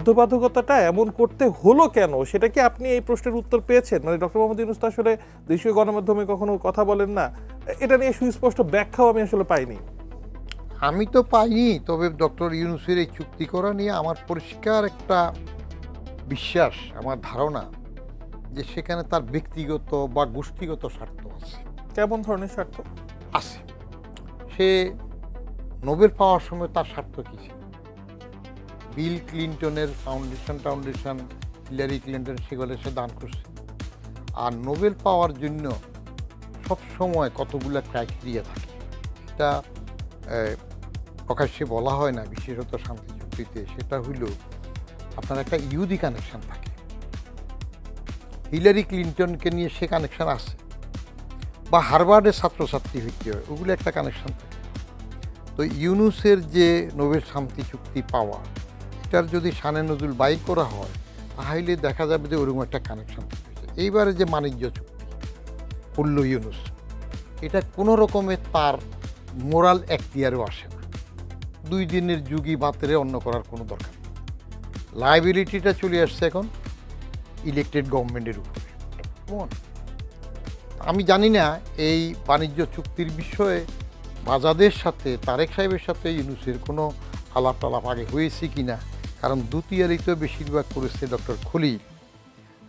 বাধ্যবাধকতাটা এমন করতে হলো কেন, সেটা কি আপনি এই প্রশ্নের উত্তর পেয়েছেন? মানে ডক্টর মোহাম্মদ ইউনূস তো আসলে দেশীয় গণমাধ্যমে কখনো কথা বলেন না, এটা নিয়ে সুস্পষ্ট ব্যাখ্যাও আমি আসলে পাইনি। আমি তো পাইনি, তবে ডক্টর ইউনূসের এই চুক্তি করা নিয়ে আমার পরিষ্কার একটা বিশ্বাস, আমার ধারণা যে সেখানে তার ব্যক্তিগত বা গোষ্ঠীগত স্বার্থ আছে। কেমন ধরনের স্বার্থ আছে? সে নোবেল পাওয়ার সময় তার স্বার্থ কী ছিল? বিল ক্লিন্টনের ফাউন্ডেশন, হিলারি ক্লিন্টন, সেগুলো সে দান করছে। আর নোবেল পাওয়ার জন্য সব সময় কতগুলো ক্রাইটেরিয়া থাকে, এটা প্রকাশ্যে বলা হয় না, বিশেষত শান্তি চুক্তিতে। সেটা হইল আপনার একটা ইহুদি কানেকশন থাকে। হিলারি ক্লিন্টনকে নিয়ে সে কানেকশন আছে, বা হার্ভার্ডের ছাত্রছাত্রী হইতে হয়, ওগুলো একটা কানেকশন থাকে। তো ইউনূসের যে নোবেল শান্তি চুক্তি পাওয়া, এটার যদি শানে নজুল বাইর করা হয়, তাহলে দেখা যাবে যে ওরকম একটা কানেকশন থাকে। এইবারে যে বাণিজ্য চুক্তি করল ইউনূস, এটা কোনো রকমের তার মোরাল এখতিয়ারও আসে না। 2 দিনের যুগী বাতেরে অন্য করার কোনো দরকার নেই। লায়াবিলিটিটা চলে আসছে এখন ইলেকটেড গভর্নমেন্টের উপরে। আমি জানি না এই বাণিজ্য চুক্তির বিষয়ে বাজাদের সাথে, তারেক সাহেবের সাথে ইউনূসের কোনো আলাপ টালাপ আগে হয়েছে কি না, কারণ দ্বিতীয়ারই তো বেশিরভাগ করেছে ডক্টর খলিল।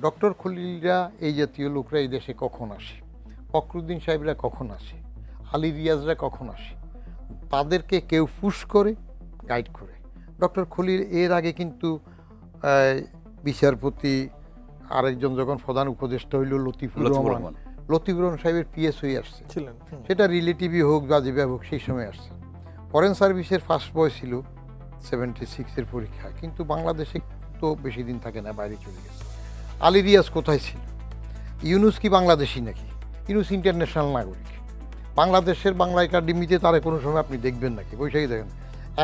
ডক্টর খলিলরা, এই জাতীয় লোকরা এই দেশে কখন আসে, ফখরুদ্দিন সাহেবরা কখন আসে, আলী রিয়াজরা কখন আসে, তাদেরকে কেউ পুশ করে, গাইড করে। ডক্টর খলিল এর আগে কিন্তু বিচারপতি আরেকজন যখন প্রধান উপদেষ্টা হইল লতিফুর রহমান সাহেবের পিএস হয়ে আসছে, সেটা রিলেটিভই হোক বা যেভাবে হোক, সেই সময় আসছে। ফরেন সার্ভিসের ফার্স্ট বয় ছিল 76-এর পরীক্ষা, কিন্তু বাংলাদেশে তো বেশি দিন থাকে না, বাইরে চলে গেছে। আলী রিয়াজ কোথায় ছিল? ইউনূস কি বাংলাদেশি নাকি? ইউনূস ইন্টারন্যাশনাল নাগরিক। বাংলাদেশের বাংলা একাডেমিতে তারা কোনো সময় আপনি দেখবেন নাকি? বৈশাখী দেখেন।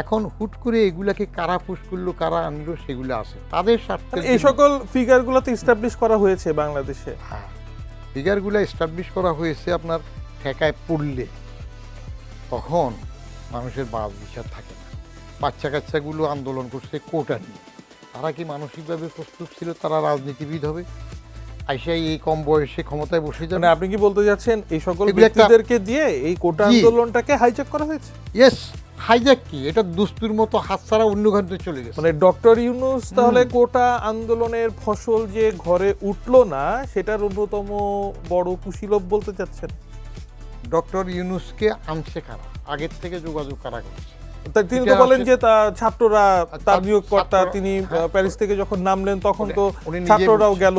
এখন হুট করে এগুলাকে কারা পুশ করলো, কারা আনলো, সেগুলো আছে তাদের স্বার্থে। এই সকল ফিগারগুলোতে এস্টাবলিশ করা হয়েছে বাংলাদেশে। হ্যাঁ, ফিগারগুলো এস্টাবলিশ করা হয়েছে। আপনার ঠেকায় পড়লে তখন মানুষের বাদ বিচার থাকে না। বাচ্চা কাচ্চাগুলো আন্দোলন করছে কোটা নিয়ে, তারা কি মানসিকভাবে প্রস্তুত ছিল তারা রাজনীতিবিদ হবে? আইসাই এই কম বয়সে ক্ষমতায় বসে যাবে? মানে আপনি কি বলতে যাচ্ছেন এই সকল ব্যক্তিদেরকে দিয়ে এই কোটা আন্দোলনটাকে হাইজ্যাক করা হয়েছে? ইয়েস, হাইজ্যাক কি, এটা দুস্তুর মতো হাত ছাড়া অন্য ঘন্টায় চলে গেছে। মানে ডক্টর ইউনূস তাহলে কোটা আন্দোলনের ফসল যে ঘরে উঠলো না, সেটার অন্যতম বড় কুশীলব বলতে চাচ্ছেন? ডক্টর ইউনূসকে আনছে কারা, আগের থেকে যোগাযোগ কারা করছে? তিনি তো বলেন যে ছাত্ররা তার নিয়োগকর্তা, তিনি প্যারিস থেকে যখন নামলেন তখন তো ছাত্ররাও গেল,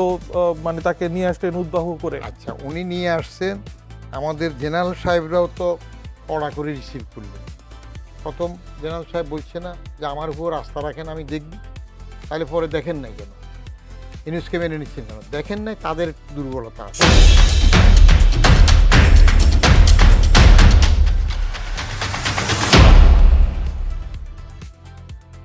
মানে তাকে নিয়ে আসলেন উদ্বাহ করে। আচ্ছা, উনি নিয়ে আসছেন, আমাদের জেনারেল সাহেবরাও তো কড়া করে রিসিভ করলেন। প্রথম জেনারেল সাহেব বলছে না যে আমার উপর আস্থা রাখেন, আমি দেখব। তাহলে পরে দেখেন নাই কেন? ইউনূসকে মেনে নিচ্ছেন কেন? দেখেন নাই তাদের দুর্বলতা আছে।